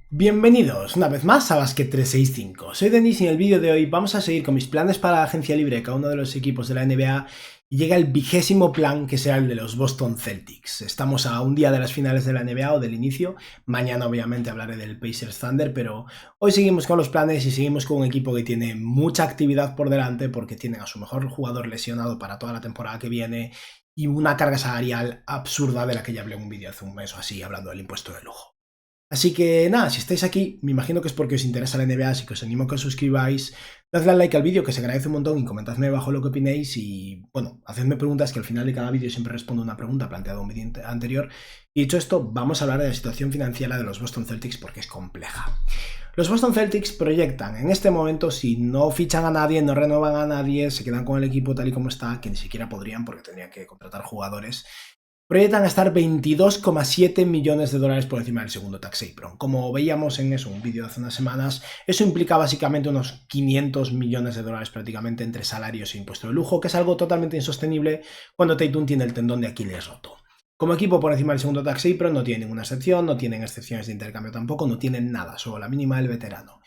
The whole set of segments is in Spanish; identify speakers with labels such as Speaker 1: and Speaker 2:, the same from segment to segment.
Speaker 1: Bienvenidos una vez más a Basket 365. Soy Denis y en el vídeo de hoy vamos a seguir con mis planes para la agencia libre de cada uno de los equipos de la NBA y llega el 20º plan, que será el de los Boston Celtics. Estamos a un día de las finales de la NBA o del inicio. Mañana obviamente hablaré del Pacers Thunder, pero hoy seguimos con los planes y seguimos con un equipo que tiene mucha actividad por delante porque tienen a su mejor jugador lesionado para toda la temporada que viene y una carga salarial absurda de la que ya hablé en un vídeo hace un mes o así, hablando del impuesto de lujo. Así que nada, si estáis aquí, me imagino que es porque os interesa la NBA, así que os animo a que os suscribáis, dadle al like al vídeo, que se agradece un montón, y comentadme abajo lo que opinéis, y bueno, hacedme preguntas, que al final de cada vídeo siempre respondo una pregunta planteada en un vídeo anterior. Y dicho esto, vamos a hablar de la situación financiera de los Boston Celtics porque es compleja. Los Boston Celtics proyectan en este momento, si no fichan a nadie, no renuevan a nadie, se quedan con el equipo tal y como está, que ni siquiera podrían porque tendrían que contratar jugadores, proyectan gastar 22,7 millones de dólares por encima del segundo tax apron. Como veíamos en eso, un vídeo de hace unas semanas, eso implica básicamente unos 500 millones de dólares prácticamente entre salarios e impuesto de lujo, que es algo totalmente insostenible cuando Tatum tiene el tendón de Aquiles roto. Como equipo por encima del segundo tax apron no tienen ninguna excepción, no tienen excepciones de intercambio tampoco, no tienen nada, solo la mínima del veterano.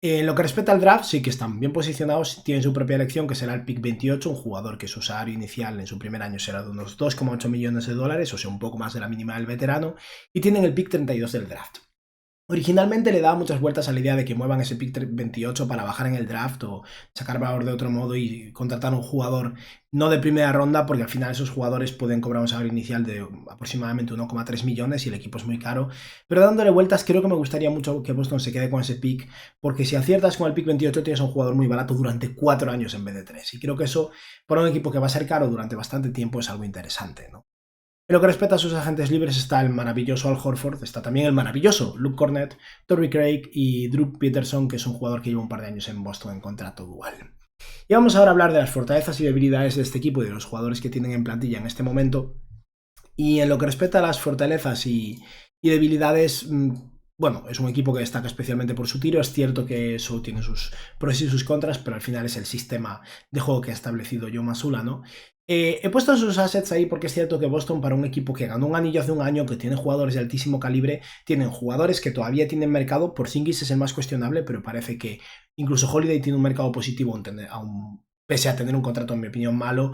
Speaker 1: En lo que respecta al draft, sí que están bien posicionados, tienen su propia elección, que será el pick 28, un jugador que su salario inicial en su primer año será de unos 2,8 millones de dólares, o sea, un poco más de la mínima del veterano, y tienen el pick 32 del draft. Originalmente le daba muchas vueltas a la idea de que muevan ese pick 28 para bajar en el draft o sacar valor de otro modo y contratar a un jugador no de primera ronda, porque al final esos jugadores pueden cobrar un salario inicial de aproximadamente 1,3 millones y el equipo es muy caro. Pero dándole vueltas, creo que me gustaría mucho que Boston se quede con ese pick, porque si aciertas con el pick 28 tienes un jugador muy barato durante 4 años en vez de 3. Y creo que eso, para un equipo que va a ser caro durante bastante tiempo, es algo interesante, ¿no? En lo que respecta a sus agentes libres está el maravilloso Al Horford, está también el maravilloso Luke Cornett, Torrey Craig y Drew Peterson, que es un jugador que lleva un par de años en Boston en contrato dual. Y vamos ahora a hablar de las fortalezas y debilidades de este equipo y de los jugadores que tienen en plantilla en este momento. Y en lo que respecta a las fortalezas y debilidades, bueno, es un equipo que destaca especialmente por su tiro. Es cierto que eso tiene sus pros y sus contras, pero al final es el sistema de juego que ha establecido Joe Mazzulla, ¿no? He puesto sus assets ahí porque es cierto que Boston, para un equipo que ganó un anillo hace un año, que tiene jugadores de altísimo calibre, tienen jugadores que todavía tienen mercado. Porzingis es el más cuestionable, pero parece que incluso Holiday tiene un mercado positivo, pese a tener un contrato, en mi opinión, malo.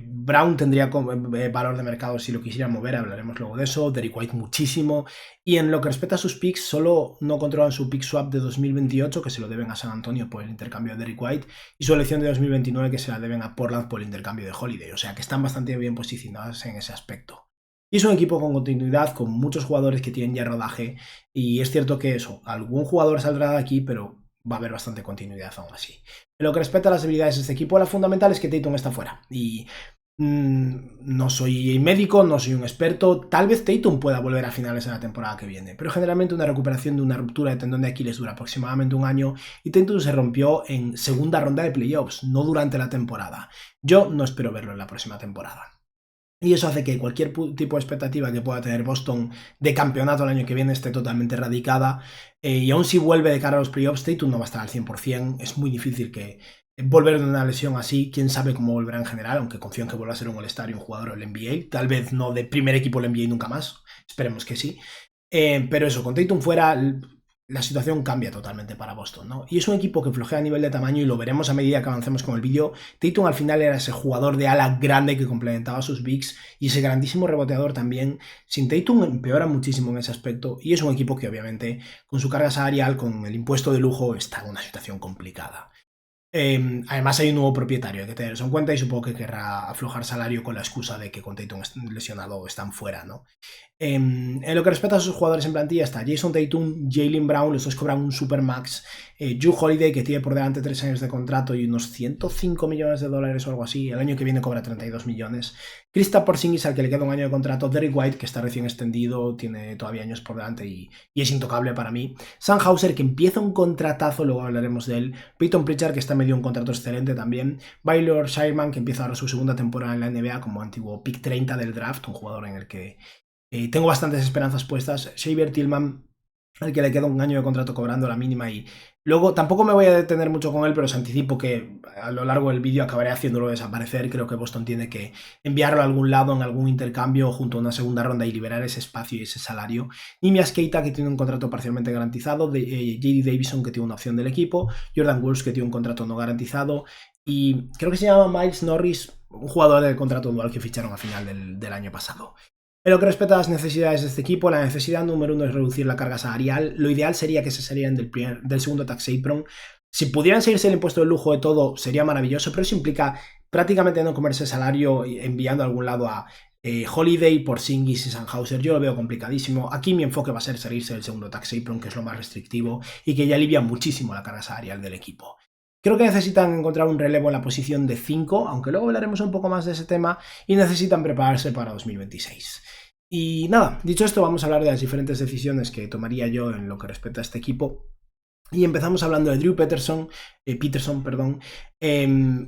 Speaker 1: Brown tendría valor de mercado si lo quisiera mover, hablaremos luego de eso. Derrick White muchísimo. Y en lo que respecta a sus picks, solo no controlan su pick swap de 2028, que se lo deben a San Antonio por el intercambio de Derrick White, y su elección de 2029, que se la deben a Portland por el intercambio de Holiday. O sea que están bastante bien posicionados en ese aspecto. Y es un equipo con continuidad, con muchos jugadores que tienen ya rodaje, y es cierto que eso, algún jugador saldrá de aquí, pero va a haber bastante continuidad aún así. En lo que respecta a las habilidades de este equipo, la fundamental es que Tatum está fuera. Y no soy médico, no soy un experto. Tal vez Tatum pueda volver a finales de la temporada que viene, pero generalmente una recuperación de una ruptura de tendón de Aquiles dura aproximadamente un año y Tatum se rompió en segunda ronda de playoffs, no durante la temporada. Yo no espero verlo en la próxima temporada. Y eso hace que cualquier tipo de expectativa que pueda tener Boston de campeonato el año que viene esté totalmente erradicada. Y aún si vuelve de cara a los playoffs, Tatum no va a estar al 100%. Es muy difícil que volver de una lesión así, quién sabe cómo volverá en general, aunque confío en que vuelva a ser un All-Star y un jugador del NBA. Tal vez no de primer equipo del NBA nunca más. Esperemos que sí. Pero eso, con Tatum fuera, la situación cambia totalmente para Boston, ¿no? Y es un equipo que flojea a nivel de tamaño y lo veremos a medida que avancemos con el vídeo. Tatum al final era ese jugador de ala grande que complementaba sus bigs y ese grandísimo reboteador también. Sin Tatum empeora muchísimo en ese aspecto y es un equipo que obviamente con su carga salarial, con el impuesto de lujo, está en una situación complicada. Además hay un nuevo propietario, hay que tener eso en cuenta y supongo que querrá aflojar salario con la excusa de que con Tatum lesionado están fuera, ¿no? En lo que respecta a sus jugadores en plantilla está Jason Tatum, Jaylen Brown, los dos cobran un supermax. Jrue Holiday, que tiene por delante 3 años de contrato y unos 105 millones de dólares o algo así. El año que viene cobra 32 millones. Kristaps Porzingis, al que le queda un año de contrato. Derrick White, que está recién extendido, tiene todavía años por delante y es intocable para mí. Sam Hauser, que empieza un contratazo, luego hablaremos de él. Peyton Pritchard, que está medio un contrato excelente también. Baylor Shireman, que empieza ahora su segunda temporada en la NBA como antiguo pick 30 del draft, un jugador en el que tengo bastantes esperanzas puestas. Xavier Tillman, al que le queda un año de contrato cobrando la mínima. Y luego tampoco me voy a detener mucho con él, pero os anticipo que a lo largo del vídeo acabaré haciéndolo desaparecer. Creo que Boston tiene que enviarlo a algún lado en algún intercambio junto a una segunda ronda y liberar ese espacio y ese salario. Nimias Keita, que tiene un contrato parcialmente garantizado, JD Davison, que tiene una opción del equipo, Jordan Wolves, que tiene un contrato no garantizado, y creo que se llama Miles Norris, un jugador del contrato dual que ficharon a final del año pasado. En lo que respecta a las necesidades de este equipo, la necesidad número uno es reducir la carga salarial. Lo ideal sería que se salieran del segundo tax apron. Si pudieran seguirse el impuesto de lujo de todo, sería maravilloso, pero eso implica prácticamente no comerse salario enviando a algún lado a Holiday, Porzingis y Sandhauser. Yo lo veo complicadísimo. Aquí mi enfoque va a ser salirse del segundo tax apron, que es lo más restrictivo y que ya alivia muchísimo la carga salarial del equipo. Creo que necesitan encontrar un relevo en la posición de 5, aunque luego hablaremos un poco más de ese tema, y necesitan prepararse para 2026. Y nada, dicho esto, vamos a hablar de las diferentes decisiones que tomaría yo en lo que respecta a este equipo. Y empezamos hablando de Drew Peterson,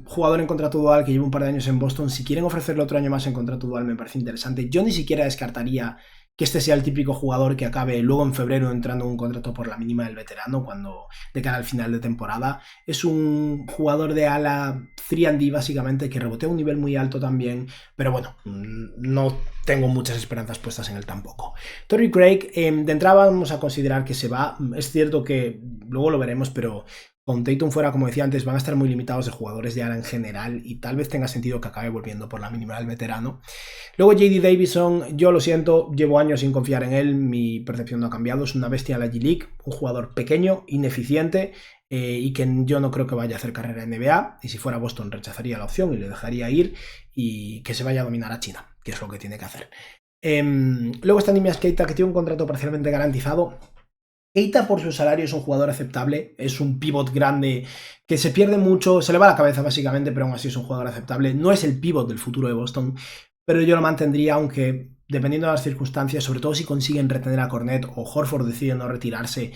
Speaker 1: jugador en contrato dual que lleva un par de años en Boston. Si quieren ofrecerle otro año más en contrato dual me parece interesante. Yo ni siquiera descartaría que este sea el típico jugador que acabe luego en febrero entrando en un contrato por la mínima del veterano cuando de cara al final de temporada. Es un jugador de ala 3&D básicamente que rebotea a un nivel muy alto también, pero bueno, no tengo muchas esperanzas puestas en él tampoco. Torrey Craig, de entrada vamos a considerar que se va. Es cierto que luego lo veremos, pero con Tatum fuera, como decía antes, van a estar muy limitados de jugadores de ala en general y tal vez tenga sentido que acabe volviendo por la mínima del veterano. Luego JD Davison, yo lo siento, llevo años sin confiar en él, mi percepción no ha cambiado, es una bestia en la G-League, un jugador pequeño, ineficiente y que yo no creo que vaya a hacer carrera en NBA, y si fuera Boston rechazaría la opción y le dejaría ir y que se vaya a dominar a China, que es lo que tiene que hacer. Luego está Nimias Keita, que tiene un contrato parcialmente garantizado. Keita por su salario es un jugador aceptable, es un pivot grande que se pierde mucho, se le va la cabeza básicamente, pero aún así es un jugador aceptable. No es el pivot del futuro de Boston, pero yo lo mantendría, aunque dependiendo de las circunstancias, sobre todo si consiguen retener a Kornet o Horford decide no retirarse,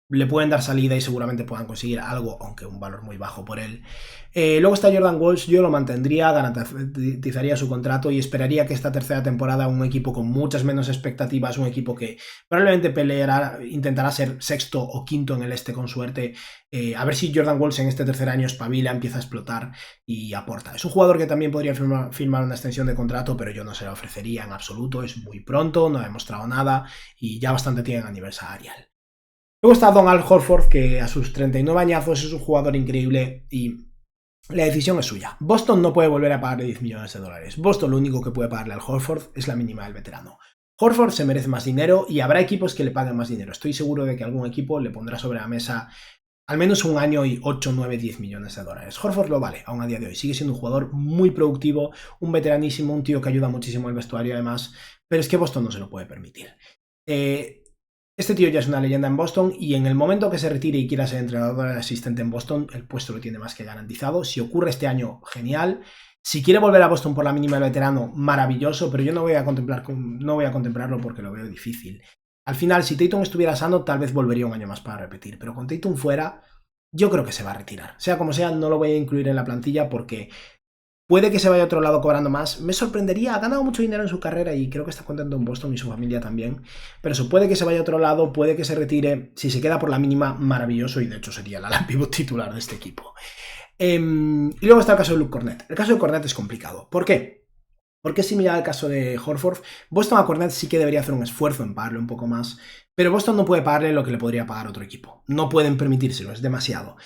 Speaker 1: le pueden dar salida y seguramente puedan conseguir algo, aunque un valor muy bajo por él. Luego está Jordan Walsh, yo lo mantendría, garantizaría su contrato y esperaría que esta tercera temporada un equipo con muchas menos expectativas, un equipo que probablemente peleará, intentará ser sexto o quinto en el este con suerte, a ver si Jordan Walsh en este tercer año espabila, empieza a explotar y aporta. Es un jugador que también podría firmar una extensión de contrato, pero yo no se la ofrecería en absoluto, es muy pronto, no ha demostrado nada y ya bastante tiene a nivel salarial. Luego está Don Al Horford, que a sus 39 añazos es un jugador increíble y la decisión es suya. Boston no puede volver a pagarle 10 millones de dólares. Boston lo único que puede pagarle al Horford es la mínima del veterano. Horford se merece más dinero y habrá equipos que le paguen más dinero. Estoy seguro de que algún equipo le pondrá sobre la mesa al menos un año y 8, 9, 10 millones de dólares. Horford lo vale, aún a día de hoy. Sigue siendo un jugador muy productivo, un veteranísimo, un tío que ayuda muchísimo al vestuario además, pero es que Boston no se lo puede permitir. Este tío ya es una leyenda en Boston y en el momento que se retire y quiera ser entrenador asistente en Boston, el puesto lo tiene más que garantizado. Si ocurre este año, genial. Si quiere volver a Boston por la mínima del veterano, maravilloso, pero yo no voy a contemplarlo porque lo veo difícil. Al final, si Tatum estuviera sano, tal vez volvería un año más para repetir, pero con Tatum fuera, yo creo que se va a retirar. Sea como sea, no lo voy a incluir en la plantilla porque puede que se vaya a otro lado cobrando más. Me sorprendería, ha ganado mucho dinero en su carrera y creo que está contento en Boston y su familia también. Pero eso puede que se vaya a otro lado, puede que se retire. Si se queda por la mínima, maravilloso y de hecho sería la pivot titular de este equipo. Y luego está el caso de Luke Kornet. El caso de Kornet es complicado. ¿Por qué? Porque es similar al caso de Horford. Boston a Kornet sí que debería hacer un esfuerzo en pagarle un poco más, pero Boston no puede pagarle lo que le podría pagar otro equipo. No pueden permitírselo, es demasiado.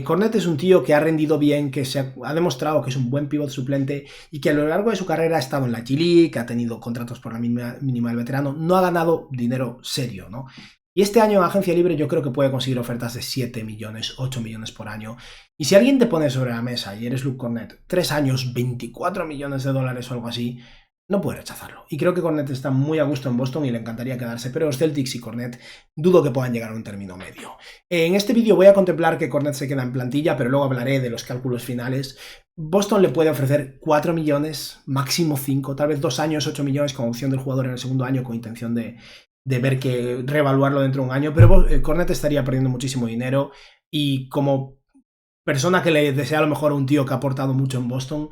Speaker 1: Kornet es un tío que ha rendido bien, que ha demostrado que es un buen pivot suplente y que a lo largo de su carrera ha estado en la G-League, que ha tenido contratos por la mínima del veterano, no ha ganado dinero serio, ¿no? Y este año en agencia libre yo creo que puede conseguir ofertas de 7 millones, 8 millones por año. Y si alguien te pone sobre la mesa y eres Luke Kornet, 3 años, 24 millones de dólares o algo así, no puede rechazarlo. Y creo que Kornet está muy a gusto en Boston y le encantaría quedarse, pero los Celtics y Kornet dudo que puedan llegar a un término medio. En este vídeo voy a contemplar que Kornet se queda en plantilla, pero luego hablaré de los cálculos finales. Boston le puede ofrecer 4 millones, máximo 5, tal vez 2 años, 8 millones con opción del jugador en el segundo año con intención de ver que reevaluarlo dentro de un año, pero Kornet estaría perdiendo muchísimo dinero y como persona que le desea a lo mejor a un tío que ha aportado mucho en Boston,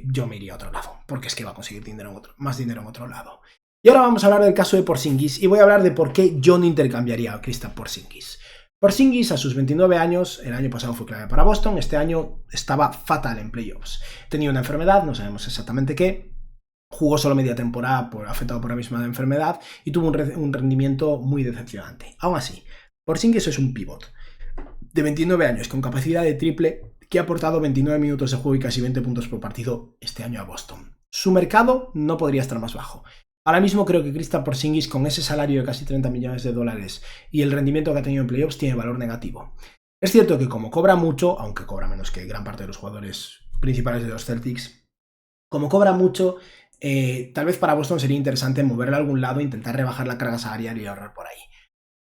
Speaker 1: yo me iría a otro lado, porque es que va a conseguir más dinero en otro lado. Y ahora vamos a hablar del caso de Porzingis y voy a hablar de por qué yo no intercambiaría a Kristaps Porzingis. Porzingis a sus 29 años, el año pasado fue clave para Boston, este año estaba fatal en playoffs. Tenía una enfermedad, no sabemos exactamente qué, jugó solo media temporada afectado por la misma enfermedad y tuvo un rendimiento muy decepcionante. Aún así, Porzingis es un pivot de 29 años con capacidad de triple que ha aportado 29 minutos de juego y casi 20 puntos por partido este año a Boston. Su mercado no podría estar más bajo. Ahora mismo creo que Kristaps Porzingis, con ese salario de casi 30 millones de dólares y el rendimiento que ha tenido en playoffs, tiene valor negativo. Es cierto que como cobra mucho, aunque cobra menos que gran parte de los jugadores principales de los Celtics, como cobra mucho, tal vez para Boston sería interesante moverlo a algún lado e intentar rebajar la carga salarial y ahorrar por ahí.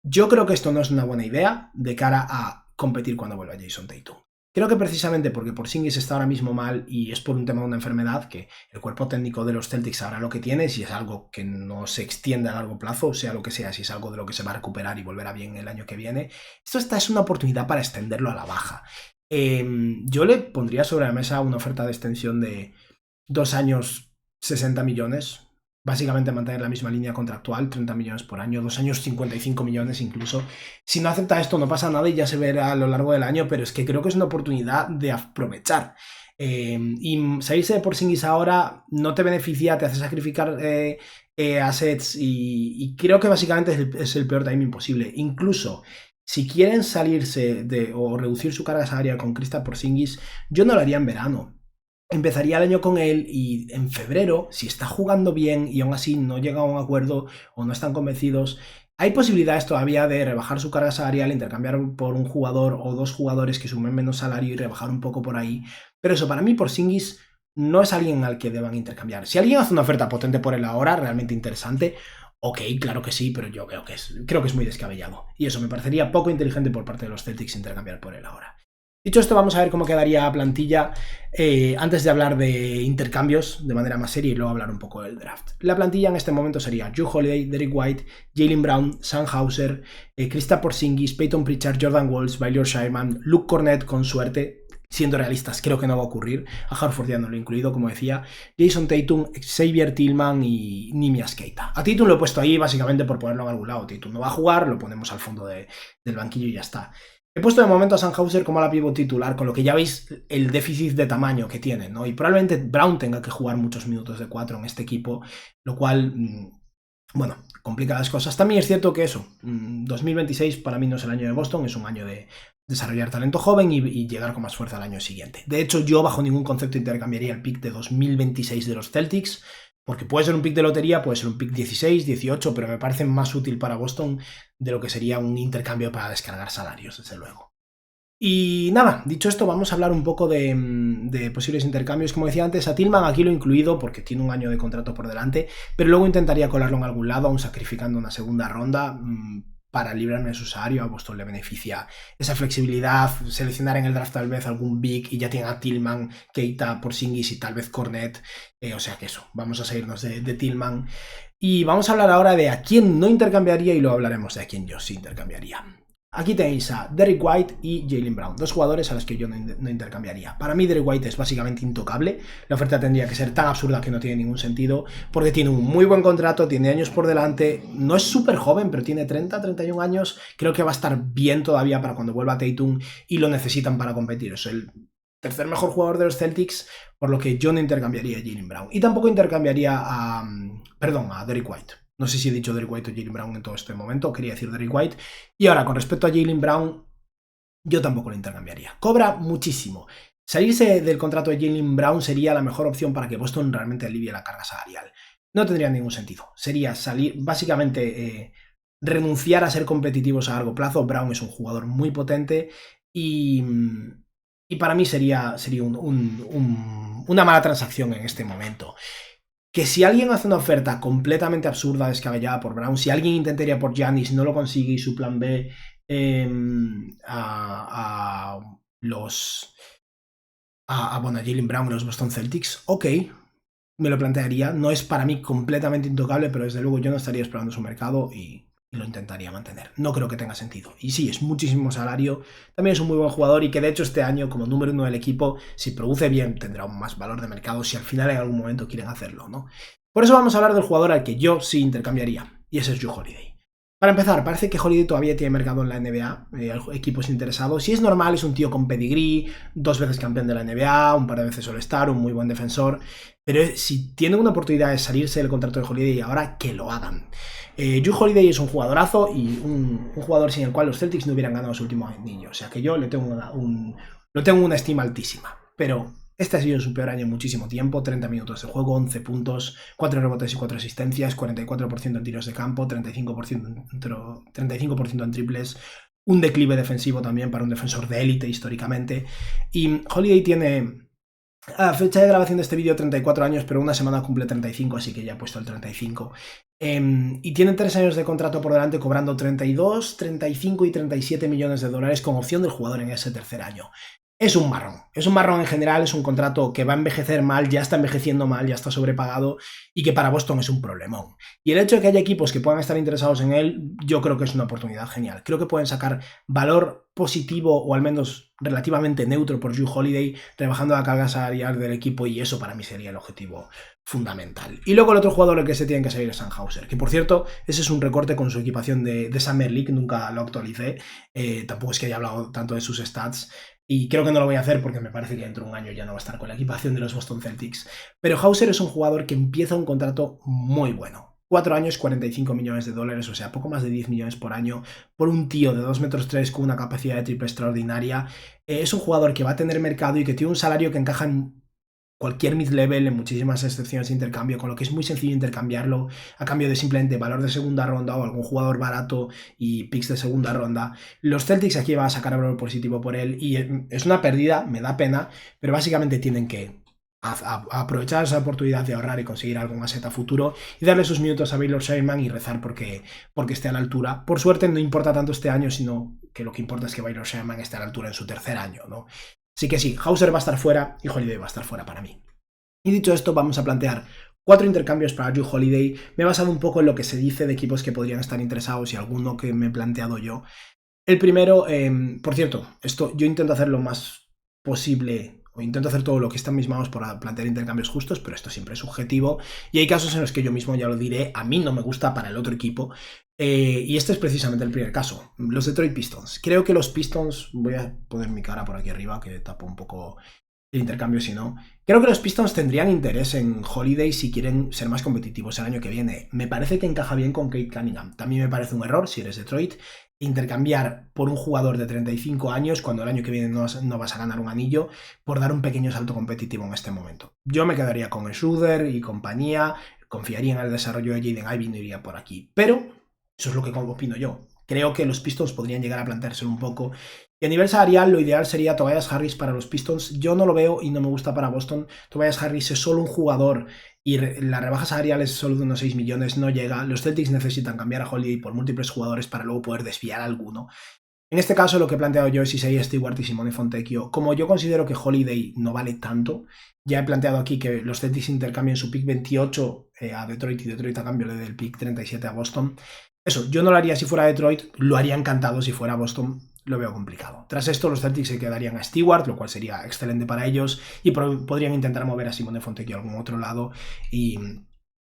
Speaker 1: Yo creo que esto no es una buena idea de cara a competir cuando vuelva Jason Tatum. Creo que precisamente porque Porzingis está ahora mismo mal y es por un tema de una enfermedad, que el cuerpo técnico de los Celtics sabrá lo que tiene, si es algo que no se extiende a largo plazo, sea lo que sea, si es algo de lo que se va a recuperar y volverá bien el año que viene. Esta es una oportunidad para extenderlo a la baja. Yo le pondría sobre la mesa una oferta de extensión de 2 años, 60 millones. Básicamente mantener la misma línea contractual, 30 millones por año, 2 años 55 millones incluso. Si no acepta esto no pasa nada y ya se verá a lo largo del año, pero es que creo que es una oportunidad de aprovechar. Y salirse de Porzingis ahora no te beneficia, te hace sacrificar assets y creo que básicamente es el peor timing posible. Incluso si quieren salirse o reducir su carga salarial con Kristaps Porzingis, yo no lo haría en verano. Empezaría el año con él y en febrero, si está jugando bien y aún así no llega a un acuerdo o no están convencidos, hay posibilidades todavía de rebajar su carga salarial, intercambiar por un jugador o 2 jugadores que sumen menos salario y rebajar un poco por ahí. Pero eso, para mí Porzingis no es alguien al que deban intercambiar. Si alguien hace una oferta potente por él ahora, realmente interesante, ok, claro que sí, pero yo creo que es muy descabellado. Y eso me parecería poco inteligente por parte de los Celtics intercambiar por él ahora. Dicho esto, vamos a ver cómo quedaría la plantilla antes de hablar de intercambios de manera más seria y luego hablar un poco del draft. La plantilla en este momento sería Jrue Holiday, Derrick White, Jaylen Brown, Sam Hauser, Kristaps Porzingis, Peyton Pritchard, Jordan Walls, Baylor Sherman, Luke Kornet con suerte. Siendo realistas, creo que no va a ocurrir. A Horford ya no lo he incluido, como decía. Jason Tatum, Xavier Tillman y Neemias Queta. A Tatum lo he puesto ahí básicamente por ponerlo en algún lado. Tatum no va a jugar, lo ponemos al fondo del banquillo y ya está. He puesto de momento a Sam Hauser como la pivot titular, con lo que ya veis el déficit de tamaño que tiene, ¿no? Y probablemente Brown tenga que jugar muchos minutos de 4 en este equipo, lo cual, bueno, complica las cosas. También es cierto que eso, 2026 para mí no es el año de Boston, es un año de desarrollar talento joven y llegar con más fuerza al año siguiente. De hecho, yo bajo ningún concepto intercambiaría el pick de 2026 de los Celtics, porque puede ser un pick de lotería, puede ser un pick 16, 18, pero me parece más útil para Boston de lo que sería un intercambio para descargar salarios, desde luego. Y nada, dicho esto, vamos a hablar un poco de posibles intercambios. Como decía antes, a Tillman aquí lo he incluido porque tiene un año de contrato por delante, pero luego intentaría colarlo en algún lado, aún sacrificando una segunda ronda para librarme de su salario. A Boston le beneficia esa flexibilidad, seleccionar en el draft tal vez algún big y ya tiene a Tillman, Keita, Porzingis y tal vez Kornet. O sea que eso, vamos a seguirnos de Tillman. Y vamos a hablar ahora de a quién no intercambiaría y luego hablaremos de a quién yo sí intercambiaría. Aquí tenéis a Derrick White y Jaylen Brown, 2 jugadores a los que yo no intercambiaría. Para mí Derrick White es básicamente intocable, la oferta tendría que ser tan absurda que no tiene ningún sentido, porque tiene un muy buen contrato, tiene años por delante, no es súper joven, pero tiene 30, 31 años, creo que va a estar bien todavía para cuando vuelva Tatum y lo necesitan para competir. Es el tercer mejor jugador de los Celtics, por lo que yo no intercambiaría a Jaylen Brown. Y tampoco intercambiaría a Derrick White. No sé si he dicho Derrick White o Jaylen Brown en todo este momento, quería decir Derrick White. Y ahora, con respecto a Jaylen Brown, yo tampoco lo intercambiaría. Cobra muchísimo. Salirse del contrato de Jaylen Brown sería la mejor opción para que Boston realmente alivie la carga salarial. No tendría ningún sentido. Sería salir, básicamente, renunciar a ser competitivos a largo plazo. Brown es un jugador muy potente y para mí sería una mala transacción en este momento. Que si alguien hace una oferta completamente absurda, descabellada por Brown, si alguien intentaría por Giannis, no lo consigue y su plan B a Jaylen Brown y los Boston Celtics, ok, me lo plantearía. No es para mí completamente intocable, pero desde luego yo no estaría explorando su mercado y lo intentaría mantener. No creo que tenga sentido. Y sí, es muchísimo salario. También es un muy buen jugador y que de hecho este año, como número 1 del equipo, si produce bien, tendrá un más valor de mercado si al final en algún momento quieren hacerlo, ¿no? Por eso vamos a hablar del jugador al que yo sí intercambiaría, y ese es Jrue Holiday. Para empezar, parece que Holiday todavía tiene mercado en la NBA, equipos interesados. Si es normal, es un tío con pedigrí, 2 veces campeón de la NBA, un par de veces All-Star, un muy buen defensor. Pero si tienen una oportunidad de salirse del contrato de Holiday ahora, que lo hagan. Jrue Holiday es un jugadorazo y un jugador sin el cual los Celtics no hubieran ganado su último anillo. O sea que yo le tengo una estima altísima. Pero este ha sido su peor año en muchísimo tiempo, 30 minutos de juego, 11 puntos, 4 rebotes y 4 asistencias, 44% en tiros de campo, 35% en triples, un declive defensivo también para un defensor de élite históricamente. Y Holiday tiene, a fecha de grabación de este vídeo, 34 años, pero una semana cumple 35, así que ya he puesto el 35. Y tiene 3 años de contrato por delante, cobrando 32, 35 y 37 millones de dólares con opción del jugador en ese tercer año. Es un marrón en general, es un contrato que va a envejecer mal, ya está envejeciendo mal, ya está sobrepagado y que para Boston es un problemón. Y el hecho de que haya equipos que puedan estar interesados en él, yo creo que es una oportunidad genial. Creo que pueden sacar valor positivo o al menos relativamente neutro por Jrue Holiday, rebajando la carga salarial del equipo, y eso para mí sería el objetivo fundamental. Y luego el otro jugador el que se tiene que salir es Sam Hauser, que por cierto, ese es un recorte con su equipación de Summer League, nunca lo actualicé, tampoco es que haya hablado tanto de sus stats. Y creo que no lo voy a hacer porque me parece que dentro de un año ya no va a estar con la equipación de los Boston Celtics. Pero Hauser es un jugador que empieza un contrato muy bueno. 4 años, 45 millones de dólares, o sea, poco más de 10 millones por año, por un tío de 2,3 metros con una capacidad de triple extraordinaria. Es un jugador que va a tener mercado y que tiene un salario que encaja en cualquier mid-level, en muchísimas excepciones de intercambio, con lo que es muy sencillo intercambiarlo a cambio de simplemente valor de segunda ronda o algún jugador barato y picks de segunda ronda. Los Celtics aquí van a sacar valor positivo por él y es una pérdida, me da pena, pero básicamente tienen que aprovechar esa oportunidad de ahorrar y conseguir algún asset a futuro y darle sus minutos a Baylor Sherman y rezar porque esté a la altura. Por suerte no importa tanto este año, sino que lo que importa es que Baylor Sherman esté a la altura en su tercer año, ¿no? Así que sí, Hauser va a estar fuera y Holiday va a estar fuera para mí. Y dicho esto, vamos a plantear 4 intercambios para Jrue Holiday. Me he basado un poco en lo que se dice de equipos que podrían estar interesados y alguno que me he planteado yo. El primero, por cierto, esto yo intento hacer lo más posible, o intento hacer todo lo que está en mis manos para plantear intercambios justos, pero esto siempre es subjetivo y hay casos en los que yo mismo ya lo diré, a mí no me gusta para el otro equipo. Y este es precisamente el primer caso, los Detroit Pistons. Creo que los Pistons, voy a poner mi cara por aquí arriba que tapo un poco el intercambio si no. Creo que los Pistons tendrían interés en Holiday si quieren ser más competitivos el año que viene. Me parece que encaja bien con Cade Cunningham. También me parece un error, si eres Detroit, intercambiar por un jugador de 35 años cuando el año que viene no vas a ganar un anillo por dar un pequeño salto competitivo en este momento. Yo me quedaría con Schroeder y compañía, confiaría en el desarrollo de Jaden Ivey, no iría por aquí. Pero eso es lo que opino yo. Creo que los Pistons podrían llegar a planteárselo un poco. Y a nivel salarial, lo ideal sería Tobias Harris para los Pistons. Yo no lo veo y no me gusta para Boston. Tobias Harris es solo un jugador y la rebaja salarial es solo de unos 6 millones, no llega. Los Celtics necesitan cambiar a Holiday por múltiples jugadores para luego poder desviar a alguno. En este caso, lo que he planteado yo es Isaiah Stewart y Simone Fontecchio. Como yo considero que Holiday no vale tanto, ya he planteado aquí que los Celtics intercambien su pick 28 a Detroit y Detroit a cambio del pick 37 a Boston. Eso, yo no lo haría si fuera Detroit, lo haría encantado si fuera Boston, lo veo complicado. Tras esto, los Celtics se quedarían a Stewart, lo cual sería excelente para ellos, y podrían intentar mover a Simone Fontecchio a algún otro lado, y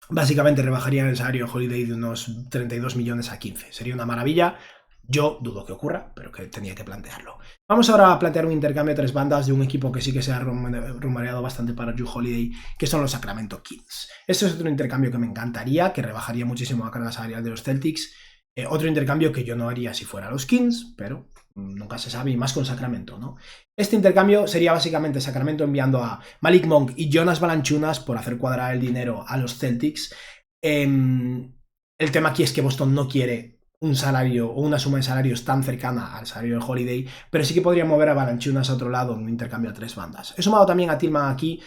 Speaker 1: básicamente rebajarían el salario de Holiday de unos 32 millones a 15. Sería una maravilla. Yo dudo que ocurra, pero que tenía que plantearlo. Vamos ahora a plantear un intercambio de 3 bandas de un equipo que sí que se ha rumoreado bastante para Jrue Holiday, que son los Sacramento Kings. Este es otro intercambio que me encantaría, que rebajaría muchísimo la carga salarial de los Celtics. Otro intercambio que yo no haría si fuera los Kings, pero nunca se sabe, y más con Sacramento, ¿no? Este intercambio sería básicamente Sacramento enviando a Malik Monk y Jonas Valanciunas por hacer cuadrar el dinero a los Celtics. El tema aquí es que Boston no quiere un salario o una suma de salarios tan cercana al salario del Holiday, pero sí que podría mover a Valanciunas a otro lado en un intercambio a 3 bandas. He sumado también a Tillman aquí,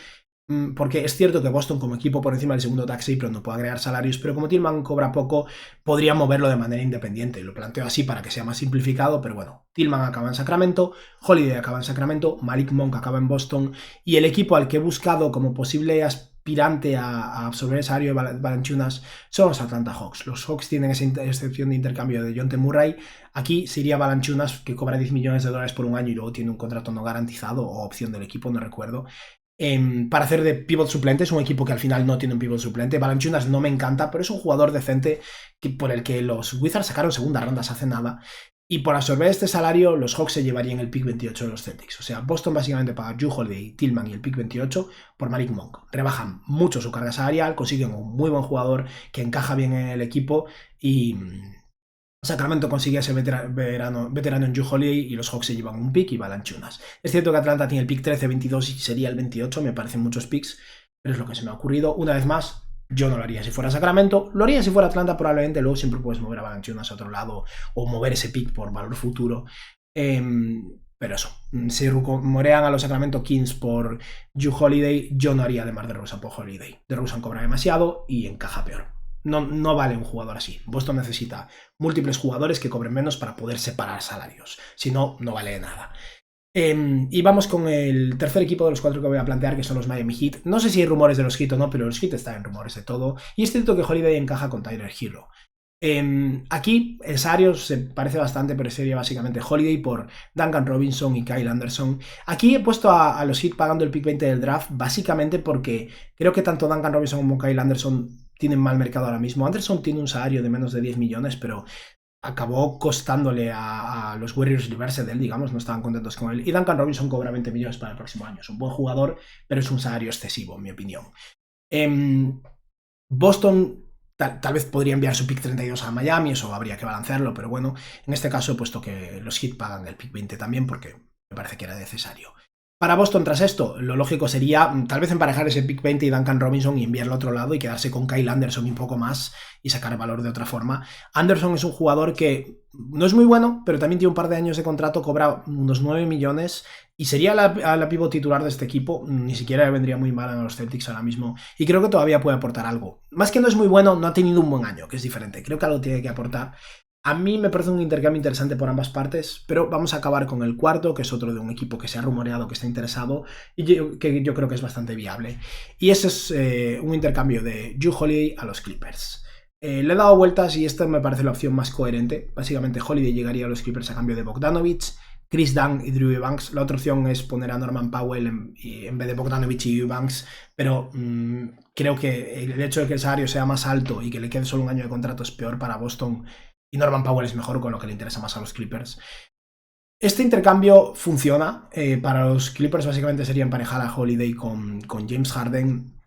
Speaker 1: porque es cierto que Boston como equipo por encima del segundo taxi pero no puede agregar salarios, pero como Tillman cobra poco, podría moverlo de manera independiente. Lo planteo así para que sea más simplificado, pero bueno, Tillman acaba en Sacramento, Holiday acaba en Sacramento, Malik Monk acaba en Boston, y el equipo al que he buscado como posible aspirante a absorber el salario de Valanciunas son los Atlanta Hawks. Los Hawks tienen esa excepción de intercambio de Dejounte Murray. Aquí sería Valanciunas, que cobra $10 millones por un año y luego tiene un contrato no garantizado o opción del equipo, no recuerdo. para hacer de pivot suplente. Es un equipo que al final no tiene un pivot suplente. Valanciunas no me encanta, pero es un jugador decente por el que los Wizards sacaron segunda ronda hace nada. Y por absorber este salario, los Hawks se llevarían el pick 28 de los Celtics. O sea, Boston básicamente paga Jrue Holiday, Tillman y el pick 28 por Malik Monk. Rebajan mucho su carga salarial, consiguen un muy buen jugador que encaja bien en el equipo y Sacramento consigue ese veterano en Jrue Holiday y los Hawks se llevan un pick y Valanciunas. Es cierto que Atlanta tiene el pick 13, 22 y sería el 28, me parecen muchos picks, pero es lo que se me ha ocurrido. Una vez más, yo no lo haría si fuera Sacramento, lo haría si fuera Atlanta probablemente, luego siempre puedes mover a Valanciunas a otro lado o mover ese pick por valor futuro. Pero eso, si rumorean a los Sacramento Kings por Jrue Holiday, yo no haría de Mar DeRozan por Holiday. DeRozan cobra demasiado y encaja peor. No vale un jugador así. Boston necesita múltiples jugadores que cobren menos para poder separar salarios. Si no, no vale de nada. Y vamos con el tercer equipo de los 4 que voy a plantear, que son los Miami Heat. No sé si hay rumores de los Heat o no, pero los Heat están en rumores de todo. Y es cierto que Holiday encaja con Tyler Hero. Aquí el salario se parece bastante, pero sería básicamente Holiday por Duncan Robinson y Kyle Anderson. Aquí he puesto a los Heat pagando el pick 20 del draft, básicamente porque creo que tanto Duncan Robinson como Kyle Anderson tienen mal mercado ahora mismo. Anderson tiene un salario de menos de 10 millones, pero acabó costándole a los Warriors librarse de él, digamos, no estaban contentos con él. Y Duncan Robinson cobra 20 millones para el próximo año. Es un buen jugador, pero es un salario excesivo, en mi opinión. Boston tal vez podría enviar su pick 32 a Miami, eso habría que balancearlo, pero bueno, en este caso he puesto que los Heat pagan el pick 20 también porque me parece que era necesario. Para Boston, tras esto, lo lógico sería tal vez emparejar ese pick 20 y Duncan Robinson y enviarlo a otro lado y quedarse con Kyle Anderson un poco más y sacar valor de otra forma. Anderson es un jugador que no es muy bueno, pero también tiene un par de años de contrato, cobra unos 9 millones y sería la pivot titular de este equipo. Ni siquiera le vendría muy mal a los Celtics ahora mismo y creo que todavía puede aportar algo. Más que no es muy bueno, no ha tenido un buen año, que es diferente. Creo que algo tiene que aportar. A mí me parece un intercambio interesante por ambas partes, pero vamos a acabar con el cuarto, que es otro de un equipo que se ha rumoreado que está interesado y que yo creo que es bastante viable. Y ese es un intercambio de Jrue Holiday a los Clippers. Le he dado vueltas y esta me parece la opción más coherente. Básicamente Holiday llegaría a los Clippers a cambio de Bogdanovic, Chris Dunn y Drew Eubanks. La otra opción es poner a Norman Powell en vez de Bogdanovic y Eubanks, pero creo que el hecho de que el salario sea más alto y que le quede solo un año de contrato es peor para Boston. Y Norman Powell es mejor, con lo que le interesa más a los Clippers. Este intercambio funciona. Para los Clippers básicamente sería emparejar a Holiday con James Harden.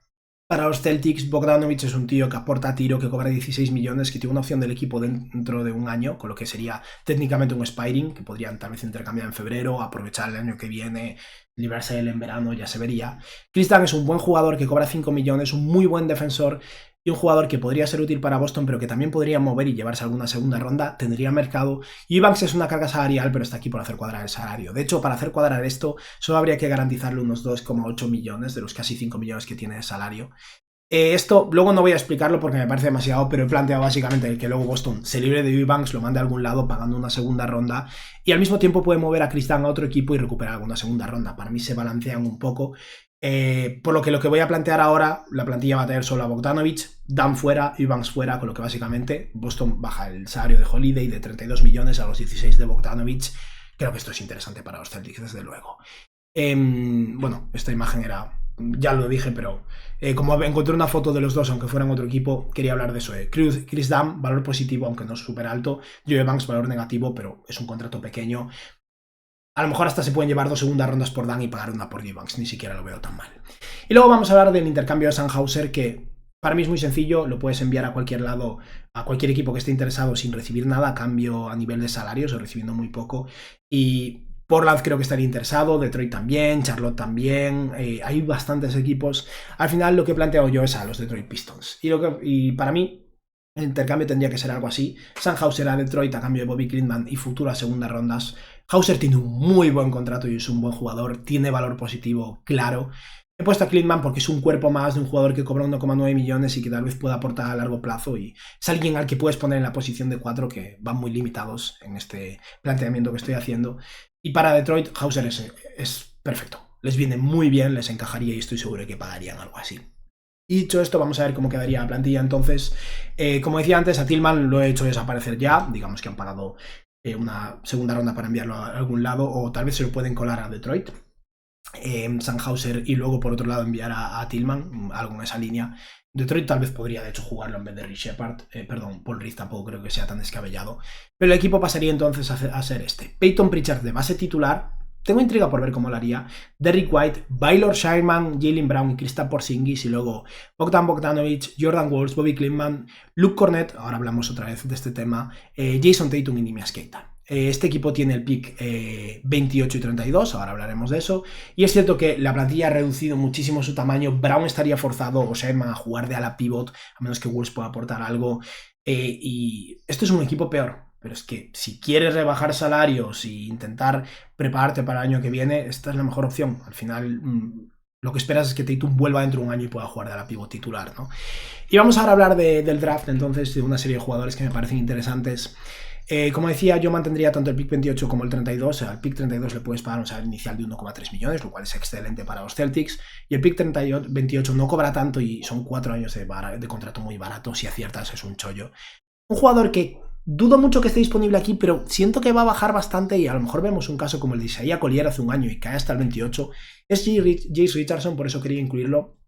Speaker 1: Para los Celtics, Bogdanovic es un tío que aporta tiro, que cobra 16 millones, que tiene una opción del equipo dentro de un año, con lo que sería técnicamente un expiring, que podrían tal vez intercambiar en febrero, aprovechar el año que viene, librarse de él en verano, ya se vería. Chris Dunn es un buen jugador que cobra 5 millones, un muy buen defensor, y un jugador que podría ser útil para Boston, pero que también podría mover y llevarse alguna segunda ronda, tendría mercado. Y Eubanks es una carga salarial, pero está aquí por hacer cuadrar el salario. De hecho, para hacer cuadrar esto, solo habría que garantizarle unos 2,8 millones de los casi 5 millones que tiene de salario. Esto luego no voy a explicarlo porque me parece demasiado, pero he planteado básicamente que luego Boston se libre de Eubanks, lo mande a algún lado pagando una segunda ronda y al mismo tiempo puede mover a Chris Dunn a otro equipo y recuperar alguna segunda ronda. Para mí se balancean un poco. Por lo que voy a plantear ahora, la plantilla va a tener solo a Bogdanovic, Dunn fuera, Eubanks fuera, con lo que básicamente Boston baja el salario de Holiday de 32 millones a los 16 de Bogdanovic. Creo que esto es interesante para los Celtics, desde luego. Bueno, esta imagen era, ya lo dije, pero como encontré una foto de los dos, aunque fueran otro equipo, quería hablar de eso. Chris Dunn, valor positivo, aunque no es súper alto. Joe Evans, valor negativo, pero es un contrato pequeño. A lo mejor hasta se pueden llevar 2 segundas rondas por Dunn y pagar una por Eubanks, ni siquiera lo veo tan mal. Y luego vamos a hablar del intercambio de Sandhauser, que para mí es muy sencillo, lo puedes enviar a cualquier lado, a cualquier equipo que esté interesado sin recibir nada a cambio a nivel de salarios o recibiendo muy poco. Y Portland creo que estaría interesado, Detroit también, Charlotte también, hay bastantes equipos. Al final lo que he planteado yo es a los Detroit Pistons. Y para mí el intercambio tendría que ser algo así. Sandhauser a Detroit a cambio de Bobby Cleveland y futuras segundas rondas. Hauser tiene un muy buen contrato y es un buen jugador, tiene valor positivo, claro. He puesto a Cleveland porque es un cuerpo más de un jugador que cobra 1,9 millones y que tal vez pueda aportar a largo plazo y es alguien al que puedes poner en la posición de 4 que van muy limitados en este planteamiento que estoy haciendo. Y para Detroit, Hauser es perfecto. Les viene muy bien, les encajaría y estoy seguro de que pagarían algo así. Y dicho esto, vamos a ver cómo quedaría la plantilla. Entonces, como decía antes, a Tillman lo he hecho desaparecer ya. Digamos que han pagado una segunda ronda para enviarlo a algún lado o tal vez se lo pueden colar a Detroit. Sandhauser y luego por otro lado enviar a Tillman, algo en esa línea. Detroit tal vez podría de hecho jugarlo en vez de Rick Shepard, perdón, Paul Reed tampoco creo que sea tan descabellado, pero el equipo pasaría entonces a ser este: Peyton Pritchard de base titular. Tengo intriga por ver cómo lo haría. Derrick White, Baylor Sherman, Jaylen Brown y Kristaps Porzingis, y luego Bogdan Bogdanovic, Jordan Walls, Bobby Cleveland, Luke Cornett, ahora hablamos otra vez de este tema, Jason Tatum y Neemias Queta. Este equipo tiene el pick 28 y 32, ahora hablaremos de eso. Y es cierto que la plantilla ha reducido muchísimo su tamaño. Brown estaría forzado, o Sherman, a jugar de ala pivot, a menos que Walls pueda aportar algo. Y esto es un equipo peor. Pero es que si quieres rebajar salarios e intentar prepararte para el año que viene, esta es la mejor opción. Al final, lo que esperas es que Tatum vuelva dentro de un año y pueda jugar de la pivot titular, ¿no? Y vamos ahora a hablar del draft, entonces, de una serie de jugadores que me parecen interesantes. Como decía, yo mantendría tanto el pick 28 como el 32. O sea, al pick 32 le puedes pagar un salario inicial de 1,3 millones, lo cual es excelente para los Celtics. Y el pick 28 no cobra tanto y son 4 años de contrato muy barato. Si aciertas, es un chollo. Un jugador que dudo mucho que esté disponible aquí, pero siento que va a bajar bastante y a lo mejor vemos un caso como el de Isaiah Collier hace un año y cae hasta el 28. Es Jace Richardson, por eso quería incluirlo.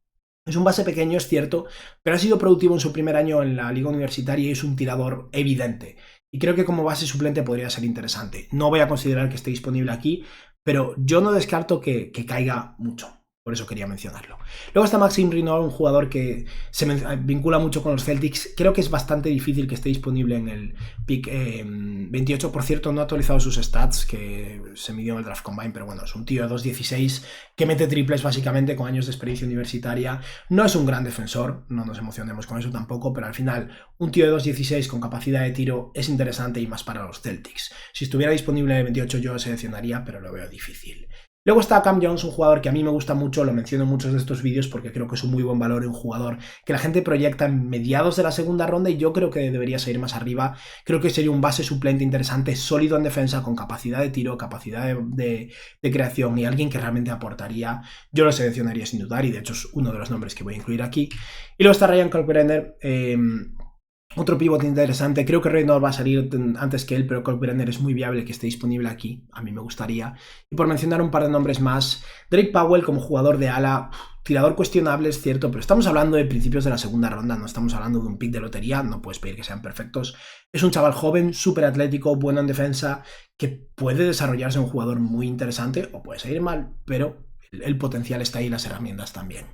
Speaker 1: Es un base pequeño, es cierto, pero ha sido productivo en su primer año en la liga universitaria y es un tirador evidente. Y creo que como base suplente podría ser interesante. No voy a considerar que esté disponible aquí, pero yo no descarto que caiga mucho. Por eso quería mencionarlo. Luego está Maxime Rinald, un jugador que se vincula mucho con los Celtics. Creo que es bastante difícil que esté disponible en el pick 28. Por cierto, no ha actualizado sus stats, que se midió en el Draft Combine, pero bueno, es un tío de 2.16 que mete triples básicamente con años de experiencia universitaria. No es un gran defensor, no nos emocionemos con eso tampoco, pero al final un tío de 2.16 con capacidad de tiro es interesante y más para los Celtics. Si estuviera disponible en el 28 yo lo seleccionaría, pero lo veo difícil. Luego está Cam Jones, un jugador que a mí me gusta mucho, lo menciono en muchos de estos vídeos porque creo que es un muy buen valor y un jugador que la gente proyecta en mediados de la segunda ronda y yo creo que debería seguir más arriba. Creo que sería un base suplente interesante, sólido en defensa, con capacidad de tiro, capacidad de creación y alguien que realmente aportaría. Yo lo seleccionaría sin dudar y de hecho es uno de los nombres que voy a incluir aquí. Y luego está Ryan Kalkbrenner, otro pivot interesante. Creo que Reynolds va a salir antes que él, pero Kalkbrenner es muy viable que esté disponible aquí. A mí me gustaría. Y por mencionar un par de nombres más, Drake Powell como jugador de ala, tirador cuestionable, es cierto, pero estamos hablando de principios de la segunda ronda, no estamos hablando de un pick de lotería, no puedes pedir que sean perfectos. Es un chaval joven, súper atlético, bueno en defensa, que puede desarrollarse un jugador muy interesante, o puede salir mal, pero el potencial está ahí y las herramientas también.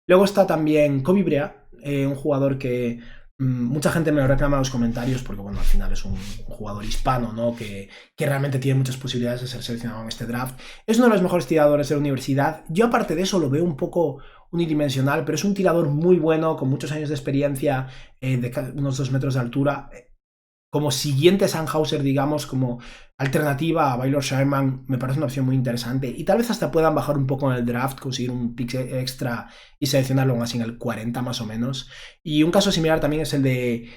Speaker 1: Luego está también Kobe Brea, un jugador que mucha gente me lo reclama en los comentarios porque, bueno, al final es un jugador hispano, ¿no? Que realmente tiene muchas posibilidades de ser seleccionado en este draft. Es uno de los mejores tiradores de la universidad. Yo, aparte de eso, lo veo un poco unidimensional, pero es un tirador muy bueno, con muchos años de experiencia, de unos 2 metros de altura. Como siguiente Sandhauser, digamos, como alternativa a Baylor Sherman, me parece una opción muy interesante. Y tal vez hasta puedan bajar un poco en el draft, conseguir un pick extra y seleccionarlo así en el 40 más o menos. Y un caso similar también es el de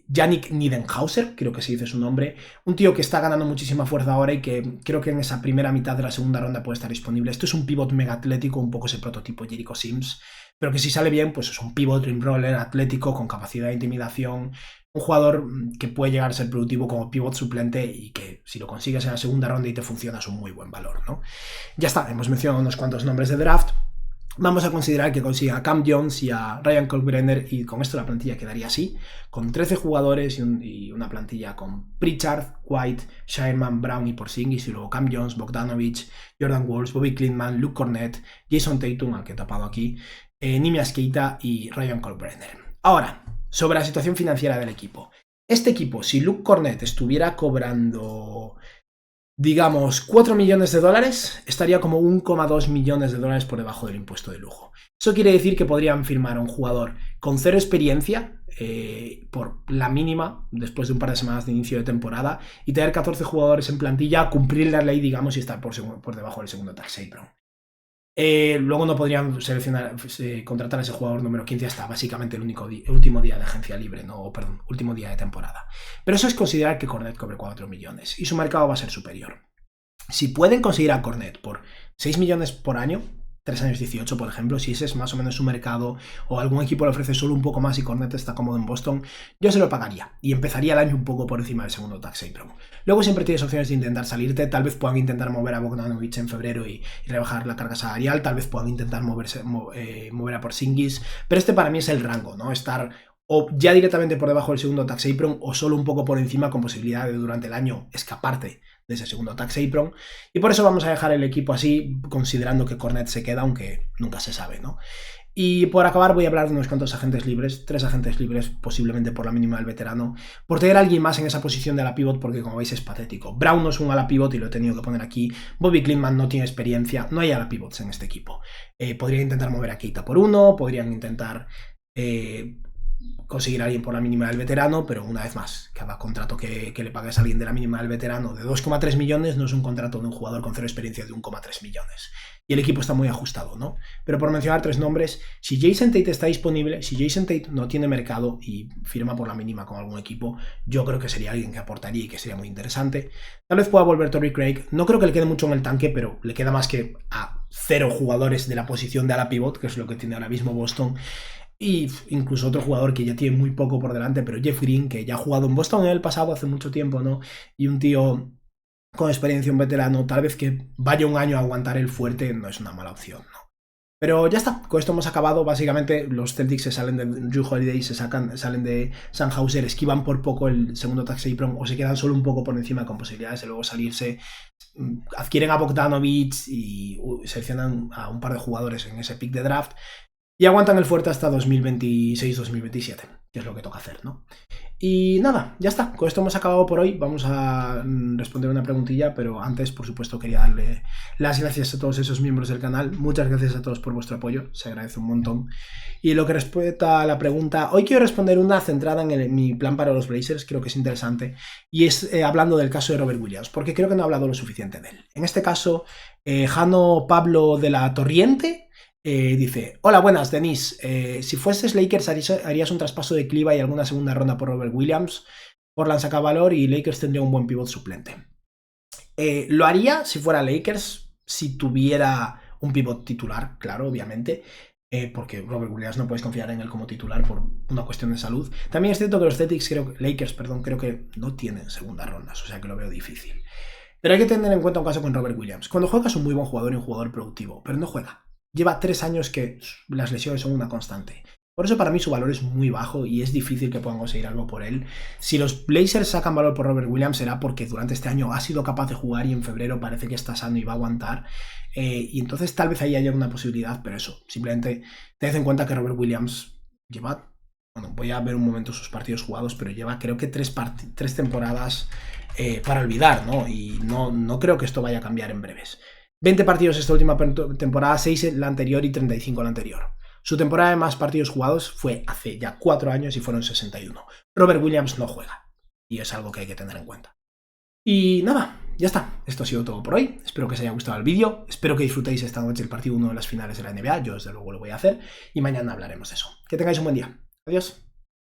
Speaker 1: Yannick Nidenhauser, creo que se dice su nombre. Un tío que está ganando muchísima fuerza ahora y que creo que en esa primera mitad de la segunda ronda puede estar disponible. Esto es un pivot mega atlético, un poco ese prototipo Jericho Sims, pero que si sale bien, pues es un pivot rim roller atlético con capacidad de intimidación. Un jugador que puede llegar a ser productivo como pivot suplente y que si lo consigues en la segunda ronda y te funciona es un muy buen valor, ¿no? Ya está, hemos mencionado unos cuantos nombres de draft. Vamos a considerar que consiga a Cam Jones y a Ryan Kalkbrenner y con esto la plantilla quedaría así, con 13 jugadores y una plantilla con Pritchard, White, Sherman, Brown y Porzingis y luego Cam Jones, Bogdanovic, Jordan Walls, Bobby Cleveland, Luke Cornett, Jason Tatum, al que he tapado aquí, Neemias Queta y Ryan Kalkbrenner. Ahora, sobre la situación financiera del equipo. Este equipo, si Luke Cornett estuviera cobrando, digamos, 4 millones de dólares, estaría como 1,2 millones de dólares por debajo del impuesto de lujo. Eso quiere decir que podrían firmar a un jugador con 0 experiencia, por la mínima, después de un par de semanas de inicio de temporada, y tener 14 jugadores en plantilla, cumplir la ley, digamos, y estar por debajo del segundo tax apron. Luego no podrían contratar a ese jugador número 15 hasta básicamente el último día de agencia libre, no, perdón, último día de temporada. Pero eso es considerar que Cornett cobre 4 millones y su mercado va a ser superior. Si pueden conseguir a Cornett por 6 millones por año, 3 años 18, por ejemplo, si ese es más o menos su mercado o algún equipo le ofrece solo un poco más y Kornet está cómodo en Boston, yo se lo pagaría y empezaría el año un poco por encima del segundo tax apron. Luego siempre tienes opciones de intentar salirte, tal vez puedan intentar mover a Bogdanovic en febrero y rebajar la carga salarial, tal vez puedan intentar mover a Porzingis, pero este para mí es el rango, ¿no? Estar o ya directamente por debajo del segundo tax apron o solo un poco por encima con posibilidad de durante el año escaparte de ese segundo tax apron, y por eso vamos a dejar el equipo así, considerando que Kornet se queda, aunque nunca se sabe, ¿no? Y por acabar voy a hablar de unos cuantos agentes libres, 3 agentes libres, posiblemente por la mínima del veterano, por tener a alguien más en esa posición de ala pivot, porque como veis es patético. Brown no es un ala pivot y lo he tenido que poner aquí, Bobby Klintman no tiene experiencia, no hay ala pivots en este equipo. Podrían intentar mover a Keita por uno, podrían intentar conseguir a alguien por la mínima del veterano, pero una vez más, cada contrato que le pagues a alguien de la mínima del veterano de 2,3 millones no es un contrato de un jugador con cero experiencia de 1,3 millones. Y el equipo está muy ajustado, ¿no? Pero por mencionar 3 nombres, si Jason Tate está disponible, si Jason Tate no tiene mercado y firma por la mínima con algún equipo, yo creo que sería alguien que aportaría y que sería muy interesante. Tal vez pueda volver Torrey Craig, no creo que le quede mucho en el tanque, pero le queda más que a 0 jugadores de la posición de ala pivot, que es lo que tiene ahora mismo Boston. Y incluso otro jugador que ya tiene muy poco por delante, pero Jeff Green, que ya ha jugado en Boston en el pasado hace mucho tiempo, ¿no? Y un tío con experiencia, un veterano, tal vez que vaya un año a aguantar el fuerte, no es una mala opción, ¿no? Pero ya está, con esto hemos acabado. Básicamente los Celtics se salen de Drew Holiday, salen de Sandhauser, esquivan por poco el segundo tax apron o se quedan solo un poco por encima con posibilidades de luego salirse, adquieren a Bogdanovic y seleccionan a un par de jugadores en ese pick de draft y aguantan el fuerte hasta 2026-2027, que es lo que toca hacer, ¿no? Y nada, ya está, con esto hemos acabado por hoy. Vamos a responder una preguntilla, pero antes, por supuesto, quería darle las gracias a todos esos miembros del canal. Muchas gracias a todos por vuestro apoyo, se agradece un montón. Y lo que respecta a la pregunta, hoy quiero responder una centrada en mi plan para los Blazers, creo que es interesante, y es hablando del caso de Robert Williams, porque creo que no he hablado lo suficiente de él. En este caso, Jano Pablo de la Torriente dice: hola, buenas, Denise. Si fueses Lakers, harías un traspaso de Cliva y alguna segunda ronda por Robert Williams. Portland saca valor y Lakers tendría un buen pivot suplente. Lo haría si fuera Lakers, si tuviera un pivot titular, claro, obviamente. Porque Robert Williams no puedes confiar en él como titular por una cuestión de salud. También es cierto que los Lakers creo que no tienen segundas rondas, o sea que lo veo difícil. Pero hay que tener en cuenta un caso con Robert Williams. Cuando juega es un muy buen jugador y un jugador productivo, pero no juega. Lleva 3 años que las lesiones son una constante. Por eso para mí su valor es muy bajo y es difícil que puedan conseguir algo por él. Si los Blazers sacan valor por Robert Williams será porque durante este año ha sido capaz de jugar y en febrero parece que está sano y va a aguantar. Y entonces tal vez ahí haya una posibilidad, pero eso, simplemente tened en cuenta que Robert Williams lleva, bueno, voy a ver un momento sus partidos jugados, pero lleva creo que 3 temporadas para olvidar, ¿no? Y no creo que esto vaya a cambiar en breves. 20 partidos esta última temporada, 6 la anterior y 35 la anterior. Su temporada de más partidos jugados fue hace ya 4 años y fueron 61. Robert Williams no juega y es algo que hay que tener en cuenta. Y nada, ya está. Esto ha sido todo por hoy. Espero que os haya gustado el vídeo. Espero que disfrutéis esta noche el partido 1 de las finales de la NBA. Yo desde luego lo voy a hacer y mañana hablaremos de eso. Que tengáis un buen día. Adiós.